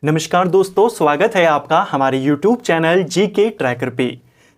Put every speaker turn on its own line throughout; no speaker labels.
नमस्कार दोस्तों, स्वागत है आपका हमारे YouTube चैनल जीके ट्रैकर पे।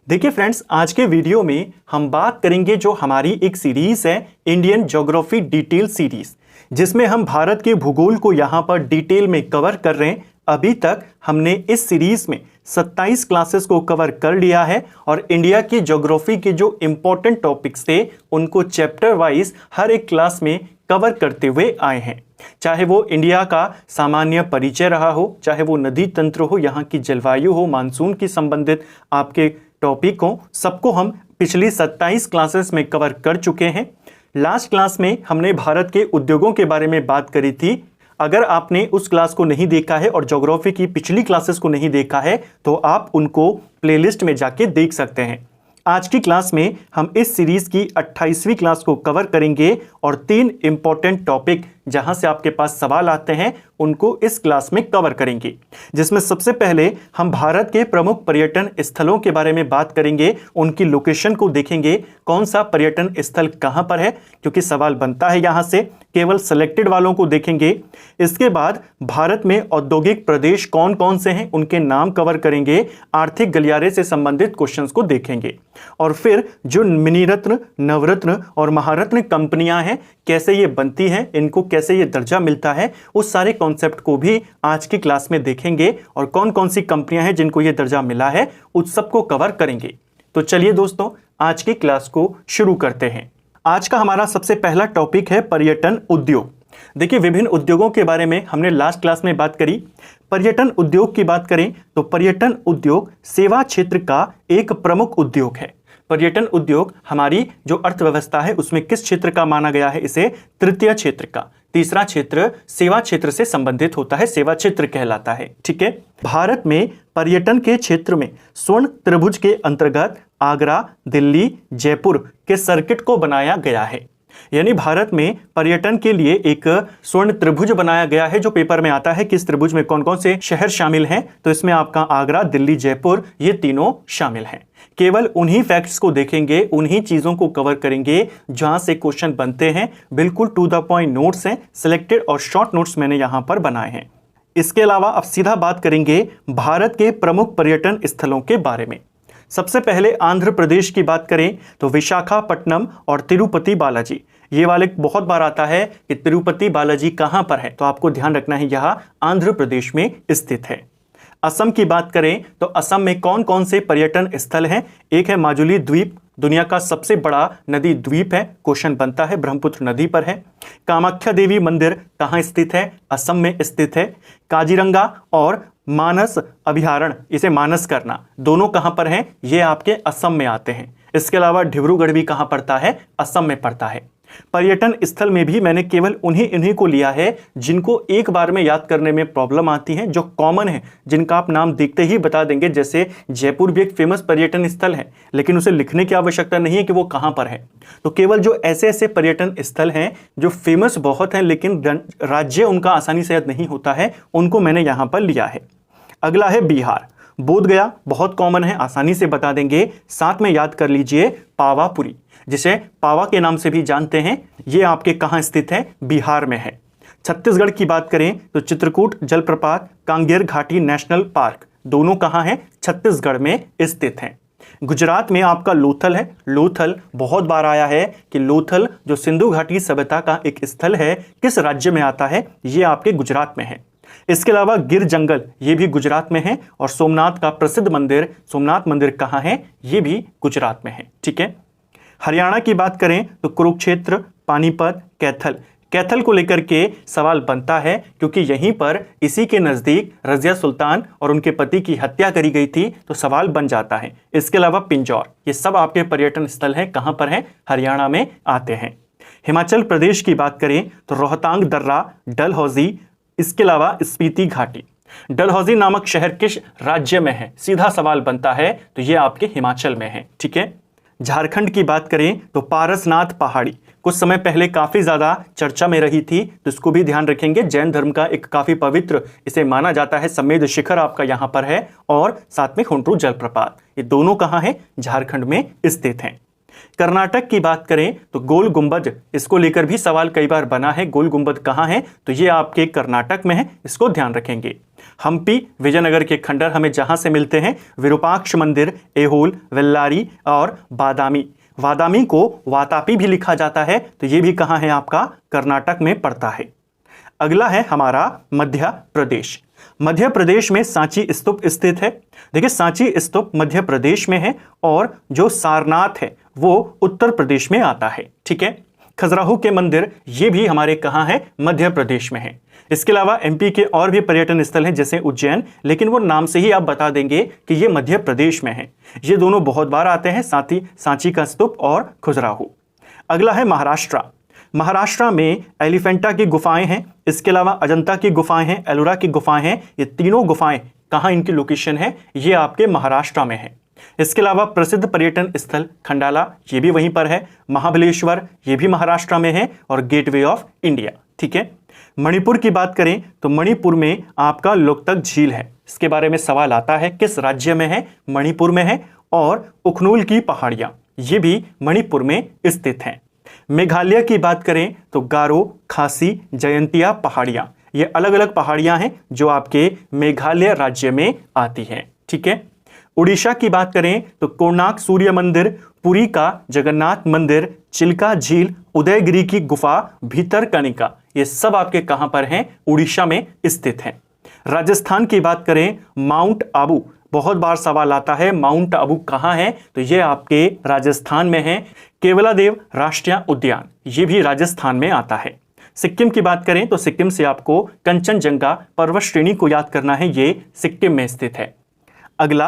देखिए फ्रेंड्स, आज के वीडियो में हम बात करेंगे जो हमारी एक सीरीज है इंडियन ज्योग्राफी डिटेल सीरीज, जिसमें हम भारत के भूगोल को यहाँ पर डिटेल में कवर कर रहे हैं। अभी तक हमने इस सीरीज में 27 क्लासेस को कवर कर लिया है और इंडिया की ज्योग्राफी के जो इंपॉर्टेंट टॉपिक्स थे उनको चैप्टर वाइज हर एक क्लास में कवर करते हुए आए हैं। चाहे वो इंडिया का सामान्य परिचय रहा हो, चाहे वो नदी तंत्र हो, यहाँ की जलवायु हो, मानसून की संबंधित आपके टॉपिक हो, सबको हम पिछली 27 क्लासेस में कवर कर चुके हैं। लास्ट क्लास में हमने भारत के उद्योगों के बारे में बात करी थी। अगर आपने उस क्लास को नहीं देखा है और ज्योग्राफी की पिछली क्लासेस को नहीं देखा है तो आप उनको प्लेलिस्ट में जाके देख सकते हैं। आज की क्लास में हम इस सीरीज की 28वीं क्लास को कवर करेंगे और 3 इंपॉर्टेंट टॉपिक जहां से आपके पास सवाल आते हैं उनको इस क्लास में कवर करेंगे। जिसमें सबसे पहले हम भारत के प्रमुख पर्यटन स्थलों के बारे में बात करेंगे, उनकी लोकेशन को देखेंगे, कौन सा पर्यटन स्थल कहां पर है, क्योंकि सवाल बनता है यहां से। केवल सिलेक्टेड वालों को देखेंगे। इसके बाद भारत में औद्योगिक प्रदेश कौन कौन से हैं उनके नाम कवर करेंगे। आर्थिक गलियारे से संबंधित क्वेश्चंस को देखेंगे और फिर जो मिनीरत्न, नवरत्न और महारत्न कंपनियां हैं, कैसे ये बनती हैं, इनको कैसे ये दर्जा मिलता है, उस सारे कॉन्सेप्ट को भी आज की क्लास में देखेंगे और कौन कौन सी कंपनियां हैं जिनको ये दर्जा मिला है उस सबको कवर करेंगे। तो चलिए दोस्तों, आज की क्लास को शुरू करते हैं। आज का हमारा सबसे पहला टॉपिक है पर्यटन उद्योग। देखिए, विभिन्न उद्योगों के बारे में हमने लास्ट क्लास में बात करी। पर्यटन उद्योग की बात करें तो पर्यटन उद्योग सेवा क्षेत्र का एक प्रमुख उद्योग है। पर्यटन उद्योग हमारी जो अर्थव्यवस्था है उसमें किस क्षेत्र का माना गया है? इसे तृतीय क्षेत्र का। तीसरा क्षेत्र सेवा क्षेत्र से संबंधित होता है, सेवा क्षेत्र कहलाता है। ठीक है। भारत में पर्यटन के क्षेत्र में स्वर्ण त्रिभुज के अंतर्गत आगरा, दिल्ली, जयपुर के सर्किट को बनाया गया है। यानी भारत में पर्यटन के लिए एक स्वर्ण त्रिभुज बनाया गया है। जो पेपर में आता है किस त्रिभुज में कौन कौन से शहर शामिल हैं, तो इसमें आपका आगरा, दिल्ली, जयपुर ये तीनों शामिल हैं। केवल उन्हीं फैक्ट्स को देखेंगे, उन्हीं चीजों को कवर करेंगे जहां से क्वेश्चन बनते हैं। बिल्कुल टू द पॉइंट नोट्स हैं, सिलेक्टेड और शॉर्ट नोट्स मैंने यहां पर बनाए हैं। इसके अलावा अब सीधा बात करेंगे भारत के प्रमुख पर्यटन स्थलों के बारे में। सबसे पहले आंध्र प्रदेश की बात करें तो विशाखापट्टनम और तिरुपति बालाजी, ये वाले बहुत बार आता है कि तिरुपति बालाजी कहां पर है, तो आपको ध्यान रखना है यह आंध्र प्रदेश में स्थित है। असम की बात करें तो असम में कौन कौन से पर्यटन स्थल हैं? एक है माजुली द्वीप, दुनिया का सबसे बड़ा नदी द्वीप है, क्वेश्चन बनता है, ब्रह्मपुत्र नदी पर है। कामाख्या देवी मंदिर कहां स्थित है? असम में स्थित है। काजीरंगा और मानस अभयारण्य, इसे मानस करना, दोनों कहां पर हैं? ये आपके असम में आते हैं। इसके अलावा डिब्रूगढ़ भी कहां पड़ता है? असम में पड़ता है। पर्यटन स्थल में भी मैंने केवल उन्हीं को लिया है जिनको एक बार में याद करने में प्रॉब्लम आती है, जो कॉमन है, जिनका आप नाम देखते ही बता देंगे। जैसे जयपुर भी एक फेमस पर्यटन स्थल है, लेकिन उसे लिखने की आवश्यकता नहीं है कि वो कहां पर है। तो केवल जो ऐसे ऐसे पर्यटन स्थल हैं जो फेमस बहुत हैं लेकिन राज्य उनका आसानी से याद नहीं होता है, उनको मैंने यहां पर लिया है। अगला है बिहार। बोध गया बहुत कॉमन है, आसानी से बता देंगे। साथ में याद कर लीजिए पावापुरी, जिसे पावा के नाम से भी जानते हैं, ये आपके कहां स्थित है? बिहार में है। छत्तीसगढ़ की बात करें तो चित्रकूट जलप्रपात, कांगेर घाटी नेशनल पार्क, दोनों कहां हैं? छत्तीसगढ़ में स्थित हैं। गुजरात में आपका लोथल है। लोथल बहुत बार आया है कि लोथल जो सिंधु घाटी सभ्यता का एक स्थल है, किस राज्य में आता है? ये आपके गुजरात में है। इसके अलावा गिर जंगल, ये भी गुजरात में है। और सोमनाथ का प्रसिद्ध मंदिर, सोमनाथ मंदिर कहां है? ये भी गुजरात में है। ठीक है। हरियाणा की बात करें तो कुरुक्षेत्र, पानीपत, कैथल, कैथल को लेकर के सवाल बनता है क्योंकि यहीं पर इसी के नजदीक रजिया सुल्तान और उनके पति की हत्या करी गई थी, तो सवाल बन जाता है। इसके अलावा पिंजौर, ये सब आपके पर्यटन स्थल हैं, कहां पर हैं? हरियाणा में आते हैं। हिमाचल प्रदेश की बात करें तो रोहतांग दर्रा, डलहौजी, इसके अलावा स्पीति घाटी। डलहौजी नामक शहर किस राज्य में है? सीधा सवाल बनता है, तो ये आपके हिमाचल में है। ठीक है। झारखंड की बात करें तो पारसनाथ पहाड़ी कुछ समय पहले काफी ज्यादा चर्चा में रही थी, तो इसको भी ध्यान रखेंगे। जैन धर्म का एक काफी पवित्र इसे माना जाता है। समेध शिखर आपका यहां पर है और साथ में खुंटरू जलप्रपात, ये दोनों कहां है? झारखंड में स्थित हैं। कर्नाटक की बात करें तो गोल गुंबद, इसको लेकर भी सवाल कई बार बना है, गोल गुंबद कहाँ है, तो ये आपके कर्नाटक में है, इसको ध्यान रखेंगे। हम्पी विजयनगर के खंडर हमें जहां से मिलते हैं, विरूपाक्ष मंदिर, एहोल, वेल्लारी और बादामी। वादामी को वातापी भी लिखा जाता है, तो ये भी कहाँ है, आपका कर्नाटक में पड़ता है। अगला है हमारा मध्य प्रदेश। मध्य प्रदेश में सांची स्तूप स्थित है। देखिए सांची स्तूप मध्य प्रदेश में है और जो सारनाथ है वो उत्तर प्रदेश में आता है। ठीक है, खजुराहो के मंदिर ये भी हमारे कहाँ है, मध्य प्रदेश में है। इसके अलावा एमपी के और भी पर्यटन स्थल हैं जैसे उज्जैन, लेकिन वो नाम से ही आप बता देंगे कि ये मध्य प्रदेश में है। ये दोनों बहुत बार आते हैं, साथ ही सांची का स्तूप और खजुराहो। अगला है महाराष्ट्र। महाराष्ट्र में एलिफेंटा की गुफाएं हैं, इसके अलावा अजंता की गुफाएं हैं, एलोरा की गुफाएं हैं। ये तीनों गुफाएं कहाँ इनकी लोकेशन है, ये आपके महाराष्ट्र में है। इसके अलावा प्रसिद्ध पर्यटन स्थल खंडाला, ये भी वहीं पर है। महाबलेश्वर, ये भी महाराष्ट्र में है, और गेटवे ऑफ इंडिया। ठीक है, मणिपुर की बात करें तो मणिपुर में आपका लोकतक झील है। इसके बारे में सवाल आता है, किस राज्य में है, मणिपुर में है। और उखनूल की पहाड़ियां, ये भी मणिपुर में स्थित हैं। मेघालय की बात करें तो गारो, खासी, जयंतिया पहाड़ियां, ये अलग अलग पहाड़ियां हैं जो आपके मेघालय राज्य में आती हैं। ठीक है, उड़ीसा की बात करें तो कोणार्क सूर्य मंदिर, पुरी का जगन्नाथ मंदिर, चिल्का झील, उदयगिरी की गुफा, भीतरकनिका, ये सब आपके कहां पर हैं, उड़ीसा में स्थित हैं। राजस्थान की बात करें, माउंट आबू, बहुत बार सवाल आता है माउंट आबू कहां है, तो ये आपके राजस्थान में है। केवलादेव राष्ट्रीय उद्यान, ये भी राजस्थान में आता है। सिक्किम की बात करें तो सिक्किम से आपको कंचनजंगा पर्वत श्रेणी को याद करना है, ये सिक्किम में स्थित है। अगला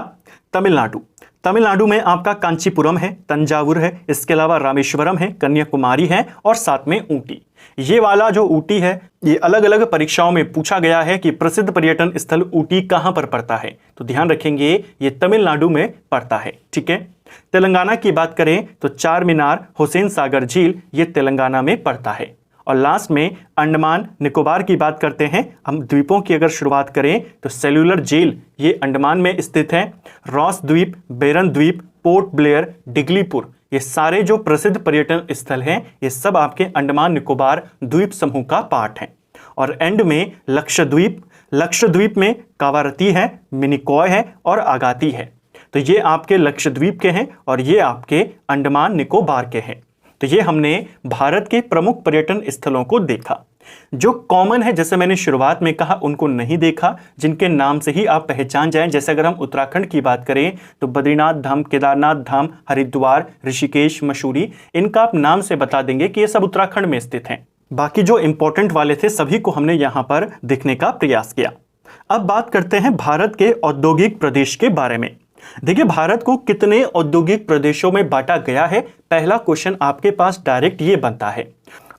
तमिलनाडु। तमिलनाडु में आपका कांचीपुरम है, तंजावुर है, इसके अलावा रामेश्वरम है, कन्याकुमारी है और साथ में ऊटी। ये वाला जो ऊटी है, ये अलग अलग परीक्षाओं में पूछा गया है कि प्रसिद्ध पर्यटन स्थल ऊटी कहां पर पड़ता है, तो ध्यान रखेंगे ये तमिलनाडु में पड़ता है। ठीक है, तेलंगाना की बात करें तो चार मीनार, हुसैन सागर झील, ये तेलंगाना में पड़ता है। और लास्ट में अंडमान निकोबार की बात करते हैं हम, द्वीपों की अगर शुरुआत करें तो सेल्युलर जेल, ये अंडमान में स्थित है। रॉस द्वीप, बेरन द्वीप, पोर्ट ब्लेयर, डिगलीपुर, ये सारे जो प्रसिद्ध पर्यटन स्थल हैं, ये सब आपके अंडमान निकोबार द्वीप समूह का पार्ट है। और एंड में लक्षद्वीप, लक्षद्वीप में कावारती है, मिनिकॉय है और आगाती है। तो ये आपके लक्षद्वीप के हैं और ये आपके अंडमान निकोबार के हैं। तो ये हमने भारत के प्रमुख पर्यटन स्थलों को देखा। जो कॉमन है, जैसे मैंने शुरुआत में कहा, उनको नहीं देखा, जिनके नाम से ही आप पहचान जाएं। जैसे अगर हम उत्तराखंड की बात करें तो बद्रीनाथ धाम, केदारनाथ धाम, हरिद्वार, ऋषिकेश, मसूरी, इनका आप नाम से बता देंगे कि ये सब उत्तराखंड में स्थित हैं। बाकी जो इंपॉर्टेंट वाले थे सभी को हमने यहाँ पर देखने का प्रयास किया। अब बात करते हैं भारत के औद्योगिक प्रदेश के बारे में। देखिए भारत को कितने औद्योगिक प्रदेशों में बांटा गया है, पहला क्वेश्चन आपके पास डायरेक्ट ये बनता है।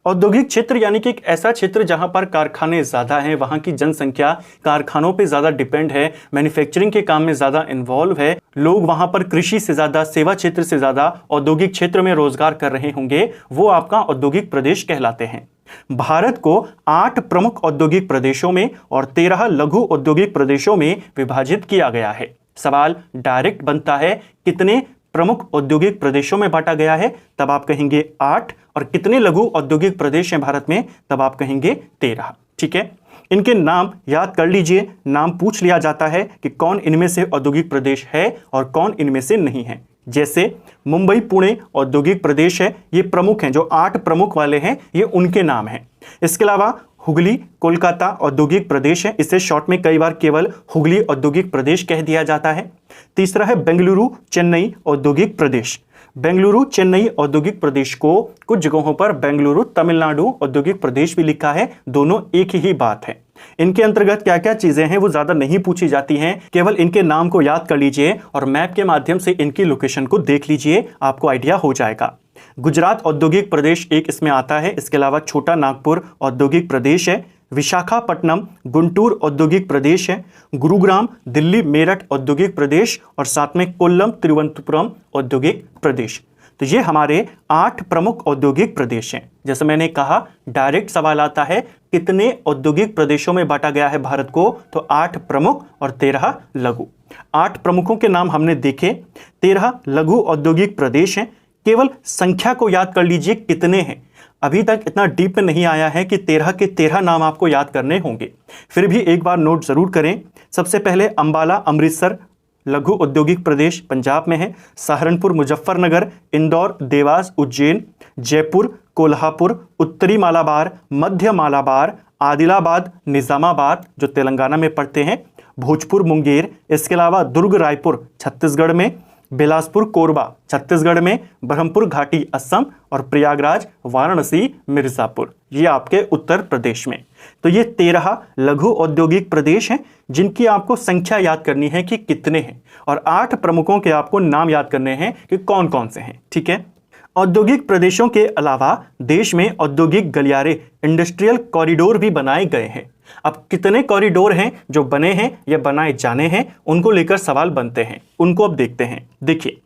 औद्योगिक क्षेत्र यानी कि एक ऐसा क्षेत्र जहां पर कारखाने ज़्यादा हैं, वहां की जनसंख्या कारखानों पे ज़्यादा डिपेंड है, मैन्युफैक्चरिंग के काम में ज़्यादा इन्वॉल्व है, लोग वहां पर कृषि से ज़्यादा, सेवा क्षेत्र से ज़्यादा औद्योगिक क्षेत्र में रोजगार कर रहे होंगे, वो आपका औद्योगिक प्रदेश कहलाते हैं। भारत को 8 प्रमुख औद्योगिक प्रदेशों में और 13 लघु औद्योगिक प्रदेशों में विभाजित किया गया है। सवाल डायरेक्ट बनता है कितने प्रमुख औद्योगिक प्रदेशों में बांटा गया है, तब आप कहेंगे 8, और कितने लघु औद्योगिक प्रदेश हैं भारत में, तब आप कहेंगे 13। ठीक है, इनके नाम याद कर लीजिए। नाम पूछ लिया जाता है कि कौन इनमें से औद्योगिक प्रदेश है और कौन इनमें से नहीं है। जैसे मुंबई पुणे औद्योगिक प्रदेश है, ये प्रमुख हैं, जो 8 प्रमुख वाले हैं ये उनके नाम हैं। इसके अलावा हुगली कोलकाता औद्योगिक प्रदेश है, इसे शॉर्ट में कई बार केवल हुगली औद्योगिक प्रदेश कह दिया जाता है। तीसरा है बेंगलुरु चेन्नई औद्योगिक प्रदेश। बेंगलुरु चेन्नई औद्योगिक प्रदेश को कुछ जगहों पर बेंगलुरु तमिलनाडु औद्योगिक प्रदेश भी लिखा है, दोनों एक ही बात है। इनके अंतर्गत क्या क्या चीजें हैं वो ज्यादा नहीं पूछी जाती हैं, केवल इनके नाम को याद कर लीजिए और मैप के माध्यम से इनकी लोकेशन को देख लीजिए, आपको आइडिया हो जाएगा। गुजरात औद्योगिक प्रदेश एक इसमें आता है, इसके अलावा छोटा नागपुर औद्योगिक प्रदेश है, विशाखापट्टनम गुंटूर औद्योगिक प्रदेश है, गुरुग्राम दिल्ली मेरठ औद्योगिक प्रदेश और साथ में कोल्लम तिरुवनंतपुरम औद्योगिक प्रदेश। तो ये हमारे 8 प्रमुख औद्योगिक प्रदेश हैं। जैसे मैंने कहा डायरेक्ट सवाल आता है कितने औद्योगिक प्रदेशों में बांटा गया है भारत को, तो 8 प्रमुख और 13 लघु। 8 प्रमुखों के नाम हमने देखे, 13 लघु औद्योगिक प्रदेश हैं। केवल संख्या को याद कर लीजिए कितने हैं। अभी तक इतना डीप में नहीं आया है कि 13 के 13 नाम आपको याद करने होंगे, फिर भी एक बार नोट जरूर करें। सबसे पहले अंबाला अमृतसर लघु औद्योगिक प्रदेश पंजाब में है, सहारनपुर मुजफ्फरनगर, इंदौर देवास उज्जैन, जयपुर कोल्हापुर, उत्तरी मालाबार, मध्य मालाबार, आदिलाबाद निजामाबाद जो तेलंगाना में पड़ते हैं, भोजपुर मुंगेर, इसके अलावा दुर्ग रायपुर छत्तीसगढ़ में, बिलासपुर कोरबा छत्तीसगढ़ में, ब्रह्मपुर घाटी असम और प्रयागराज वाराणसी मिर्जापुर ये आपके उत्तर प्रदेश में। तो ये 13 लघु औद्योगिक प्रदेश हैं जिनकी आपको संख्या याद करनी है कि कितने हैं, और 8 प्रमुखों के आपको नाम याद करने हैं कि कौन कौन से हैं। ठीक है, औद्योगिक प्रदेशों के अलावा देश में औद्योगिक गलियारे इंडस्ट्रियल कॉरिडोर भी बनाए गए हैं। अब कितने कॉरिडोर हैं जो बने हैं या बनाए जाने हैं, उनको लेकर सवाल बनते हैं, उनको अब देखते हैं। देखिए,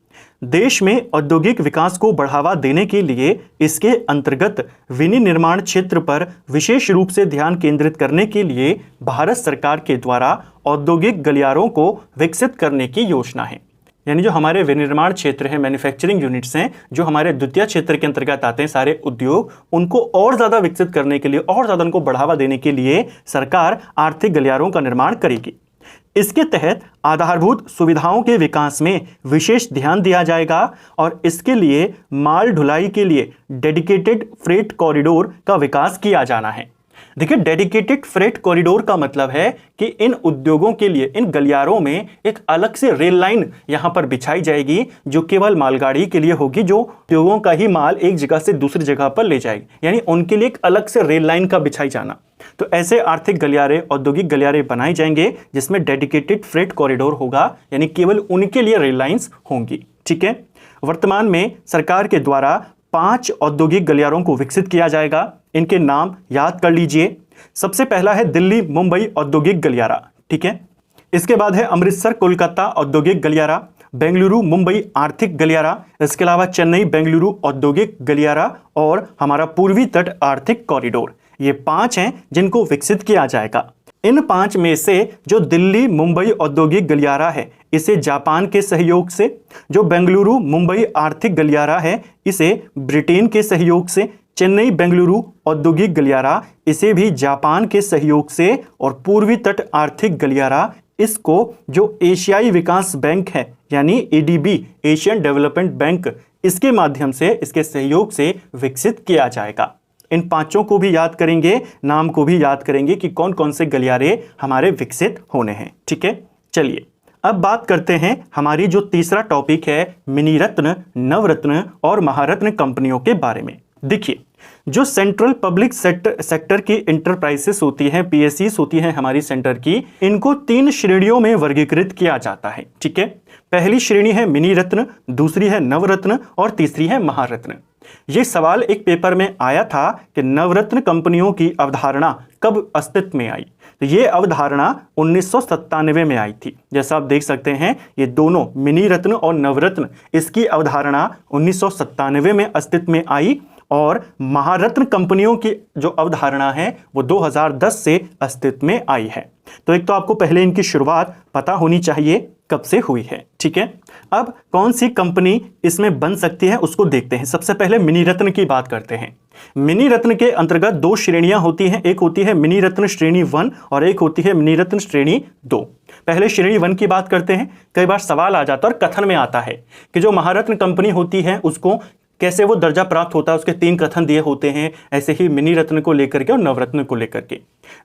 देश में औद्योगिक विकास को बढ़ावा देने के लिए इसके अंतर्गत विनिर्माण क्षेत्र पर विशेष रूप से ध्यान केंद्रित करने के लिए भारत सरकार के द्वारा औद्योगिक गलियारों को विकसित करने की योजना है। यानी जो हमारे विनिर्माण क्षेत्र हैं, मैन्युफैक्चरिंग यूनिट्स हैं, जो हमारे द्वितीय क्षेत्र के अंतर्गत आते हैं सारे उद्योग, उनको और ज़्यादा विकसित करने के लिए, और ज़्यादा उनको बढ़ावा देने के लिए सरकार आर्थिक गलियारों का निर्माण करेगी। इसके तहत आधारभूत सुविधाओं के विकास में विशेष ध्यान दिया जाएगा और इसके लिए माल ढुलाई के लिए डेडिकेटेड फ्रेट कॉरिडोर का विकास किया जाना है। देखिए, डेडिकेटेड फ्रेट कॉरिडोर का मतलब है कि इन उद्योगों के लिए, इन गलियारों में एक अलग से रेल लाइन यहां पर बिछाई जाएगी जो केवल मालगाड़ी के लिए होगी, जो उद्योगों का ही माल एक जगह से दूसरी जगह पर ले जाएगी, यानी उनके लिए एक अलग से रेल लाइन का बिछाई जाना। तो ऐसे आर्थिक गलियारे, औद्योगिक गलियारे बनाए जाएंगे जिसमें डेडिकेटेड फ्रेट कॉरिडोर होगा, यानी केवल उनके लिए रेल लाइन्स होंगी। ठीक है, वर्तमान में सरकार के द्वारा 5 औद्योगिक गलियारों को विकसित किया जाएगा। इनके नाम याद कर लीजिए। सबसे पहला है दिल्ली मुंबई औद्योगिक गलियारा। ठीक है, इसके बाद है अमृतसर कोलकाता औद्योगिक गलियारा, बेंगलुरु मुंबई आर्थिक गलियारा, इसके अलावा चेन्नई बेंगलुरु औद्योगिक गलियारा और हमारा पूर्वी तट आर्थिक कॉरिडोर। ये 5 हैं जिनको विकसित किया जाएगा। इन 5 में से जो दिल्ली मुंबई औद्योगिक गलियारा है इसे जापान के सहयोग से, जो बेंगलुरु मुंबई आर्थिक गलियारा है इसे ब्रिटेन के सहयोग से, चेन्नई बेंगलुरु औद्योगिक गलियारा इसे भी जापान के सहयोग से, और पूर्वी तट आर्थिक गलियारा इसको जो एशियाई विकास बैंक है यानी एडीबी एशियन डेवलपमेंट बैंक, इसके माध्यम से, इसके सहयोग से विकसित किया जाएगा। इन 5 को भी याद करेंगे, नाम को भी याद करेंगे कि कौन कौन से गलियारे हमारे विकसित होने हैं। ठीक है, चलिए अब बात करते हैं हमारी जो तीसरा टॉपिक है मिनी रत्न, नवरत्न और महारत्न कंपनियों के बारे में। देखिए, जो सेंट्रल पब्लिक सेक्टर की इंटरप्राइजेस होती हैं, पीएसईस होती हैं हमारी सेंटर की, इनको 3 श्रेणियों में वर्गीकृत किया जाता है। ठीक है, पहली श्रेणी है मिनी रत्न, दूसरी है नवरत्न और तीसरी है महारत्न। ये सवाल एक पेपर में आया था कि नवरत्न कंपनियों की अवधारणा कब अस्तित्व में आई। तो ये अवधारणा 1997 में आई थी। जैसा आप देख सकते हैं, ये दोनों मिनी रत्न और नवरत्न, इसकी अवधारणा 1997 में अस्तित्व में आई, और महारत्न कंपनियों की जो अवधारणा है वो 2010 से अस्तित्व में आई है। तो एक तो आपको पहले इनकी शुरुआत पता होनी चाहिए कब से हुई है। ठीक है, अब कौन सी कंपनी इसमें बन सकती है उसको देखते हैं। सबसे पहले मिनी रत्न की बात करते हैं। मिनी रत्न के अंतर्गत 2 श्रेणियां होती हैं, एक होती है मिनी रत्न श्रेणी 1 और एक होती है मिनी रत्न श्रेणी 2। पहले श्रेणी 1 की बात करते हैं। कई बार सवाल आ जाता है और कथन में आता है कि जो महारत्न कंपनी होती है उसको कैसे वो दर्जा प्राप्त होता है, उसके 3 कथन दिए होते हैं। ऐसे ही मिनी रत्न को लेकर के और नवरत्न को लेकर के।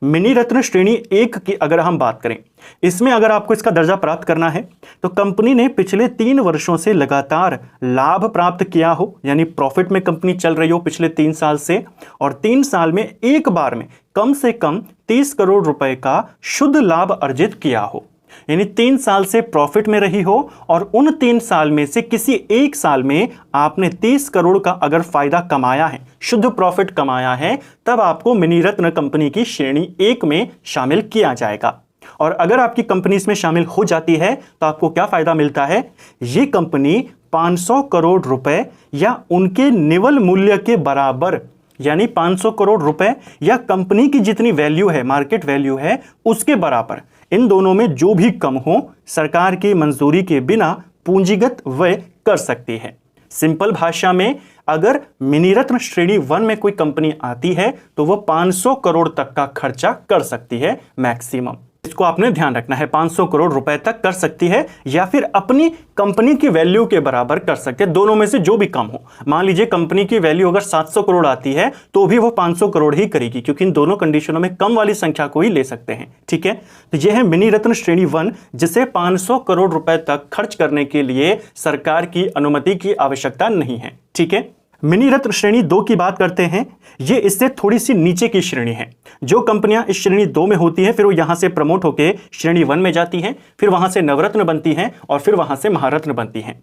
मिनी रत्न श्रेणी 1 की अगर हम बात करें, इसमें अगर आपको इसका दर्जा प्राप्त करना है तो कंपनी ने पिछले 3 वर्षों से लगातार लाभ प्राप्त किया हो, यानी प्रॉफिट में कंपनी चल रही हो पिछले 3 साल से, और 3 साल में एक बार में कम से कम 30 करोड़ रुपए का शुद्ध लाभ अर्जित किया हो। यानी 3 साल से प्रॉफिट में रही हो और उन 3 साल में से किसी एक साल में आपने 30 करोड़ का अगर फायदा कमाया है, शुद्ध प्रॉफिट कमाया है, तब आपको मिनी रत्न कंपनी की श्रेणी 1 में शामिल किया जाएगा। और अगर आपकी कंपनी इसमें शामिल हो जाती है तो आपको क्या फायदा मिलता है? ये कंपनी 500 करोड़ रुपए या उनके निवल मूल्य के बराबर, यानी 500 करोड़ रुपए या कंपनी की जितनी वैल्यू है, मार्केट वैल्यू है, उसके बराबर, इन दोनों में जो भी कम हो, सरकार की मंजूरी के बिना पूंजीगत व्यय कर सकती है। सिंपल भाषा में अगर मिनी रत्न श्रेणी 1 में कोई कंपनी आती है तो वो 500 करोड़ तक का खर्चा कर सकती है मैक्सिमम। इसको आपने ध्यान रखना है, 500 करोड़ रुपए तक कर सकती है या फिर अपनी कंपनी की वैल्यू के बराबर कर सकते हैं, दोनों में से जो भी कम हो। मान लीजिए कंपनी की वैल्यू अगर 700 करोड़ आती है तो भी वो 500 करोड़ ही करेगी, क्योंकि इन दोनों कंडीशनों में कम वाली संख्या को ही ले सकते हैं। ठीक है, तो यह है मिनी रत्न श्रेणी 1, जिसे 500 करोड़ रुपए तक खर्च करने के लिए सरकार की अनुमति की आवश्यकता नहीं है। ठीक है, मिनी रत्न श्रेणी 2 की बात करते हैं। ये इससे थोड़ी सी नीचे की श्रेणी है। जो कंपनियां इस श्रेणी 2 में होती हैं फिर वो यहां से प्रमोट होकर श्रेणी 1 में जाती हैं, फिर वहां से नवरत्न बनती हैं और फिर वहां से महारत्न बनती हैं।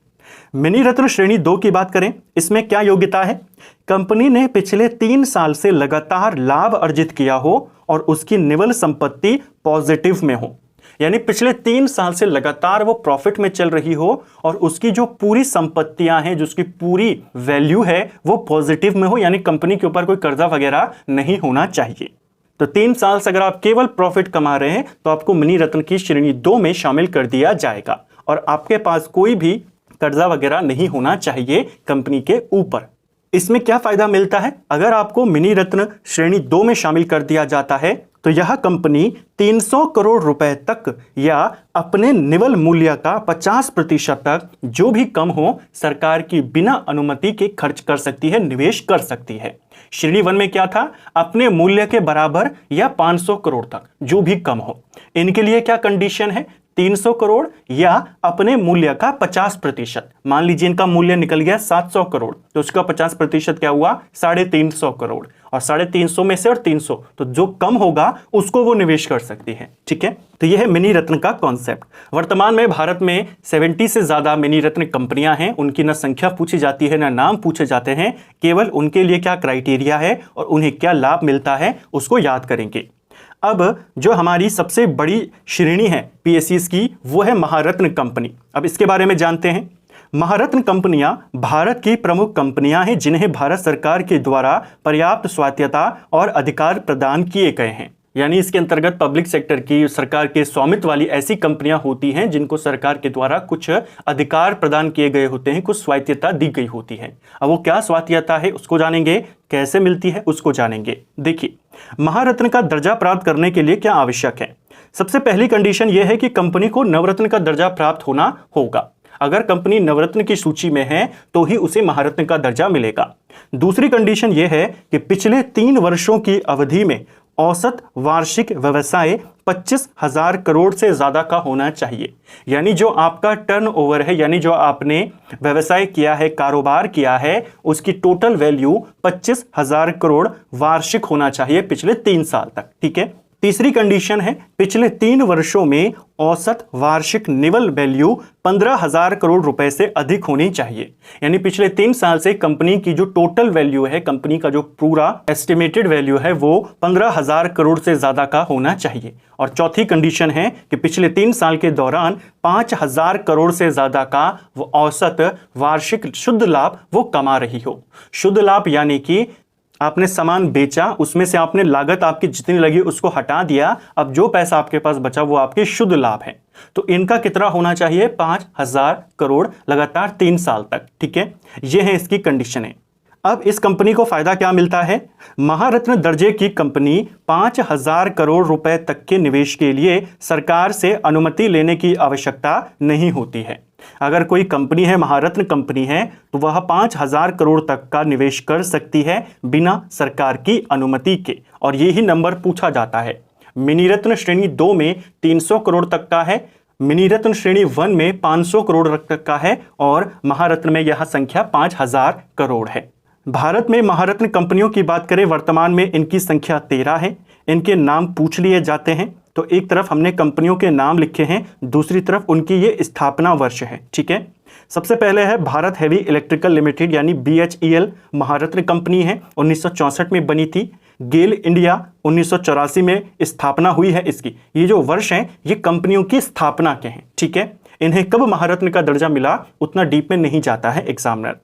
मिनी रत्न श्रेणी 2 की बात करें, इसमें क्या योग्यता है? कंपनी ने पिछले 3 साल से लगातार लाभ अर्जित किया हो और उसकी निवल संपत्ति पॉजिटिव में हो, यानी पिछले 3 साल से लगातार वो प्रॉफिट में चल रही हो और उसकी जो पूरी संपत्तियां हैं, जो उसकी पूरी वैल्यू है वो पॉजिटिव में हो, यानी कंपनी के ऊपर कोई कर्जा वगैरह नहीं होना चाहिए। तो 3 साल से अगर आप केवल प्रॉफिट कमा रहे हैं तो आपको मिनी रत्न की श्रेणी 2 में शामिल कर दिया जाएगा और आपके पास कोई भी कर्जा वगैरह नहीं होना चाहिए कंपनी के ऊपर। इसमें क्या फायदा मिलता है? अगर आपको मिनी रत्न श्रेणी 2 में शामिल कर दिया जाता है तो यह कंपनी 300 करोड़ रुपए तक या अपने निवल मूल्य का 50% तक, जो भी कम हो, सरकार की बिना अनुमति के खर्च कर सकती है, निवेश कर सकती है। श्रेणी 1 में क्या था? अपने मूल्य के बराबर या 500 करोड़ तक, जो भी कम हो। इनके लिए क्या कंडीशन है? 300 करोड़ या अपने मूल्य का 50%। मान लीजिए इनका मूल्य निकल गया 700 करोड़ तो उसका 50% क्या हुआ? 350 करोड़, और 350 में से और 300 तो जो कम होगा उसको वो निवेश कर सकती है। ठीक है, तो यह है मिनी रत्न का कॉन्सेप्ट। वर्तमान में भारत में 70 से ज्यादा मिनी रत्न कंपनियां हैं। उनकी ना संख्या पूछी जाती है ना नाम पूछे जाते हैं, केवल उनके लिए क्या क्राइटेरिया है और उन्हें क्या लाभ मिलता है उसको याद करेंगे। अब जो हमारी सबसे बड़ी श्रेणी है पीएसयूज की, वो है महारत्न कंपनी। अब इसके बारे में जानते हैं। महारत्न कंपनियां भारत की प्रमुख कंपनियां हैं जिन्हें भारत सरकार के द्वारा पर्याप्त स्वायत्तता और अधिकार प्रदान किए गए हैं, यानी इसके अंतर्गत पब्लिक सेक्टर की, सरकार के स्वामित्व वाली ऐसी कंपनियां होती हैं जिनको सरकार के द्वारा कुछ अधिकार प्रदान किए गए होते हैं, कुछ स्वायत्तता दी गई होती है। अब वो क्या स्वायत्तता है उसको जानेंगे, कैसे मिलती है उसको जानेंगे। देखिए, महारत्न का दर्जा प्राप्त करने के लिए क्या आवश्यक है? सबसे पहली कंडीशन यह है कि कंपनी को नवरत्न का दर्जा प्राप्त होना होगा। अगर कंपनी नवरत्न की सूची में है तो ही उसे महारत्न का दर्जा मिलेगा। दूसरी कंडीशन यह है कि पिछले 3 वर्षों की अवधि में औसत वार्षिक व्यवसाय 25,000 करोड़ से ज्यादा का होना चाहिए, यानी जो आपका टर्नओवर है, यानी जो आपने व्यवसाय किया है, कारोबार किया है, उसकी टोटल वैल्यू 25,000 करोड़ वार्षिक होना चाहिए पिछले 3 साल तक। ठीक है, तीसरी कंडीशन है पिछले 3 वर्षों में औसत वार्षिक निवल वैल्यू 15,000 करोड़ रुपए से अधिक होनी चाहिए, यानी पिछले 3 साल से कंपनी की जो टोटल वैल्यू है, कंपनी का जो पूरा एस्टिमेटेड वैल्यू है वो 15,000 करोड़ से ज्यादा का होना चाहिए। और चौथी कंडीशन है कि पिछले 3 साल के दौरान 5,000 करोड़ से ज्यादा का वो औसत वार्षिक शुद्ध लाभ वो कमा रही हो। शुद्ध लाभ यानी कि आपने सामान बेचा, उसमें से आपने लागत आपकी जितनी लगी उसको हटा दिया, अब जो पैसा आपके पास बचा वो आपके शुद्ध लाभ है। तो इनका कितना होना चाहिए? 5,000 करोड़ लगातार 3 साल तक। ठीक है, ये है इसकी कंडीशन है। अब इस कंपनी को फायदा क्या मिलता है? महारत्न दर्जे की कंपनी 5,000 करोड़ रुपए तक के निवेश के लिए सरकार से अनुमति लेने की आवश्यकता नहीं होती है। अगर कोई कंपनी है, महारत्न कंपनी है, तो वह 5,000 करोड़ तक का निवेश कर सकती है बिना सरकार की अनुमति के, और यही नंबर पूछा जाता है। मिनी रत्न श्रेणी 2 में 300 करोड़ तक का है, मिनी रत्न श्रेणी 1 में 500 करोड़ तक का है और महारत्न में यह संख्या 5,000 करोड़ है। भारत में महारत्न कंपनियों की बात करें, वर्तमान में इनकी संख्या 13 है। इनके नाम पूछ लिए जाते हैं, तो एक तरफ हमने कंपनियों के नाम लिखे हैं, दूसरी तरफ उनकी ये स्थापना वर्ष है। ठीक है, सबसे पहले है भारत हेवी इलेक्ट्रिकल लिमिटेड यानी BHEL, महारत्न कंपनी है, 1964 में बनी थी। गेल इंडिया 1984 में स्थापना हुई है इसकी। ये जो वर्ष हैं ये कंपनियों की स्थापना के हैं। ठीक है, इन्हें कब महारत्न का दर्जा मिला उतना डीप में नहीं जाता है examiner.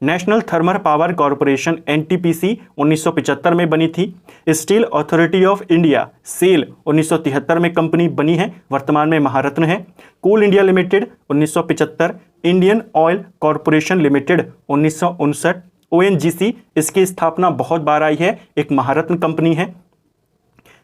National thermal power corporation NTPC 1975 में बनी थी। Steel authority of India SAIL 1973 में कंपनी बनी है, वर्तमान में महारत्न है। Coal India limited 1975, Indian oil corporation limited 1959, ONGC इसकी स्थापना बहुत बार आई है, एक महारत्न कंपनी है।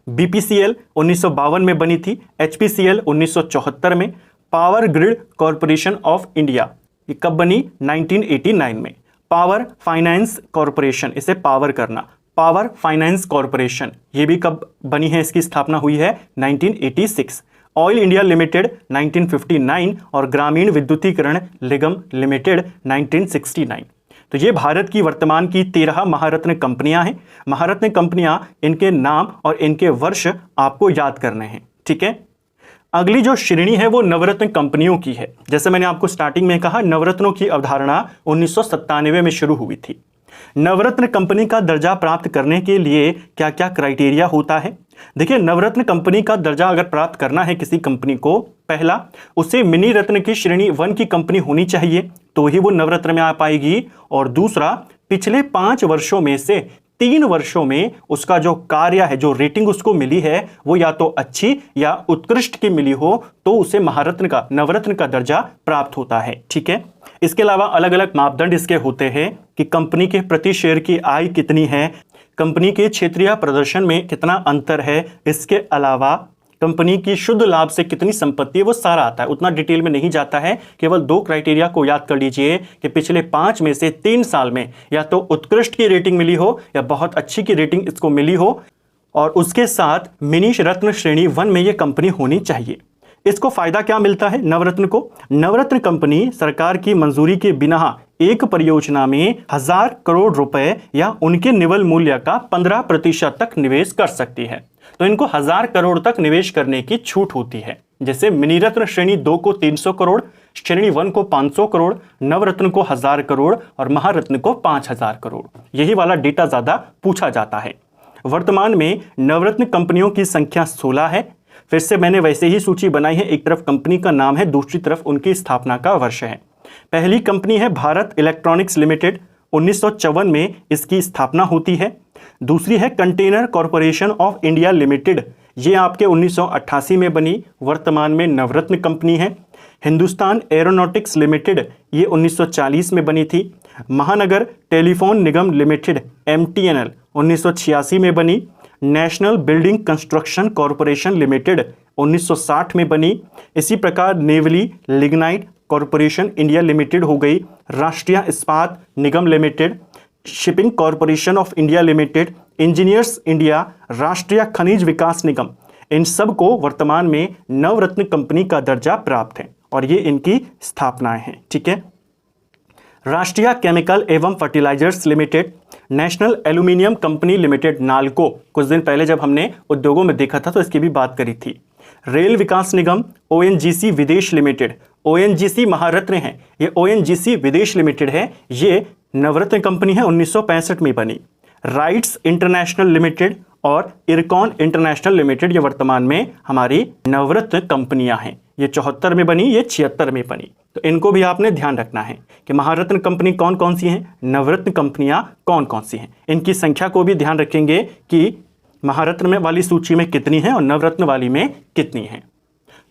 बीपीसीएल 1952 में बनी थी, एचपीसीएल 1974 में। Power grid corporation of India ये कब बनी? 1989 में। पावर फाइनेंस कॉरपोरेशन, इसे पावर करना, पावर फाइनेंस कॉरपोरेशन ये भी कब बनी है, इसकी स्थापना हुई है 1986। ऑयल इंडिया लिमिटेड 1959 और ग्रामीण विद्युतीकरण निगम लिमिटेड 1969। तो ये भारत की वर्तमान की 13 महारत्न कंपनियां हैं। महारत्न कंपनियां, इनके नाम और इनके वर्ष आपको याद करने हैं, ठीक है। अगली जो श्रेणी है वो नवरत्न कंपनियों की है। जैसे मैंने आपको स्टार्टिंग में कहा, नवरत्नों की अवधारणा 1997 में शुरू हुई थी। नवरत्न कंपनी का दर्जा प्राप्त करने के लिए क्या क्या क्राइटेरिया होता है? देखिए, नवरत्न कंपनी का दर्जा अगर प्राप्त करना है किसी कंपनी को, पहला, उसे मिनी रत्न की श्रेणी 1 की कंपनी होनी चाहिए, तो ही वो नवरत्न में आ पाएगी। और दूसरा, पिछले 5 वर्षों में से 3 वर्षों में उसका जो कार्य है, जो रेटिंग उसको मिली है, वो या तो अच्छी या उत्कृष्ट की मिली हो, तो उसे महारत्न का, नवरत्न का दर्जा प्राप्त होता है, ठीक है। इसके अलावा अलग अलग मापदंड इसके होते हैं कि कंपनी के प्रति शेयर की आय कितनी है, कंपनी के क्षेत्रीय प्रदर्शन में कितना अंतर है, इसके अलावा कंपनी की शुद्ध लाभ से कितनी संपत्ति है, वो सारा आता है। उतना डिटेल में नहीं जाता है, केवल 2 क्राइटेरिया को याद कर लीजिए कि पिछले 5 में से 3 साल में या तो उत्कृष्ट की रेटिंग मिली हो या बहुत अच्छी की रेटिंग इसको मिली हो, और उसके साथ मिनी रत्न श्रेणी 1 में ये कंपनी होनी चाहिए। इसको फायदा क्या मिलता है नवरत्न को? नवरत्न कंपनी सरकार की मंजूरी के बिना एक परियोजना में 1000 करोड़ रुपए या उनके निवल मूल्य का 15% तक निवेश कर सकती है। तो इनको 1000 करोड़ तक निवेश करने की छूट होती है। जैसे मिनी रत्न श्रेणी 2 को 300 करोड़, श्रेणी 1 को 500 करोड़, नवरत्न को 1000 करोड़ और महारत्न को 5000 करोड़। यही वाला डेटा ज्यादा पूछा जाता है। वर्तमान में नवरत्न कंपनियों की संख्या 16 है। फिर से मैंने वैसे ही सूची बनाई है, एक तरफ कंपनी का नाम है, दूसरी तरफ उनकी स्थापना का वर्ष है। पहली कंपनी है भारत इलेक्ट्रॉनिक्स लिमिटेड, 1954 में इसकी स्थापना होती है। दूसरी है container corporation of India limited, ये आपके 1988 में बनी, वर्तमान में नवरत्न कंपनी है। हिंदुस्तान एरोनॉटिक्स लिमिटेड, ये 1940 में बनी थी। महानगर टेलीफोन निगम लिमिटेड MTNL 1986 में बनी। National building construction corporation limited 1960 में बनी। इसी प्रकार Neyveli lignite corporation India limited हो गई। Rashtriya Ispat Nigam limited, shipping corporation of India limited, engineers India, Rashtriya Khanij विकास निगम, इन सब को वर्तमान में नवरत्न कंपनी का दर्जा प्राप्त है और ये इनकी स्थापनाएं हैं, ठीक है। राष्ट्रीय केमिकल एवं fertilisers limited, national aluminium company limited NALCO, कुछ दिन पहले जब हमने उद्योगों में देखा था तो इसकी भी बात करी थी। रेल विकास निगम ONGC विदेश लिमिटेड, ONGC महारत्न है, ये ONGC विदेश लिमिटेड है, ये नवरत्न कंपनी है, 1965 में बनी। राइट्स इंटरनेशनल लिमिटेड और इरकॉन इंटरनेशनल लिमिटेड, ये वर्तमान में हमारी नवरत्न कंपनियां हैं। ये 74 में बनी, ये 76 में बनी। तो इनको भी आपने ध्यान रखना है कि महारत्न कंपनी कौन कौन सी हैं, नवरत्न कंपनियां कौन कौन सी हैं। इनकी संख्या को भी ध्यान रखेंगे कि महारत्न में वाली सूची में कितनी है और नवरत्न वाली में कितनी है।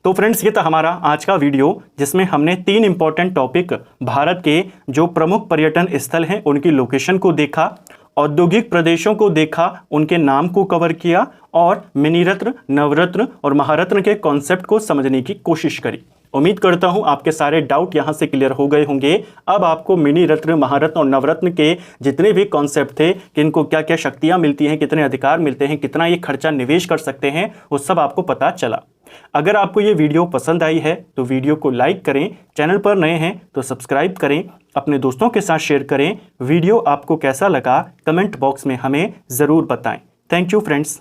तो फ्रेंड्स, ये था हमारा आज का वीडियो, जिसमें हमने 3 इंपॉर्टेंट टॉपिक, भारत के जो प्रमुख पर्यटन स्थल हैं उनकी लोकेशन को देखा, औद्योगिक प्रदेशों को देखा, उनके नाम को कवर किया और मिनी रत्न, नवरत्न और महारत्न के कॉन्सेप्ट को समझने की कोशिश करी। उम्मीद करता हूं आपके सारे डाउट यहां से क्लियर हो गए होंगे। अब आपको मिनी रत्न, महारत्न और नवरत्न के जितने भी कॉन्सेप्ट थे कि इनको क्या क्या शक्तियां मिलती हैं, कितने अधिकार मिलते हैं, कितना ये खर्चा निवेश कर सकते हैं, वो सब आपको पता चला। अगर आपको ये वीडियो पसंद आई है तो वीडियो को लाइक करें, चैनल पर नए हैं तो सब्सक्राइब करें, अपने दोस्तों के साथ शेयर करें। वीडियो आपको कैसा लगा कमेंट बॉक्स में हमें ज़रूर बताएं। Thank you friends.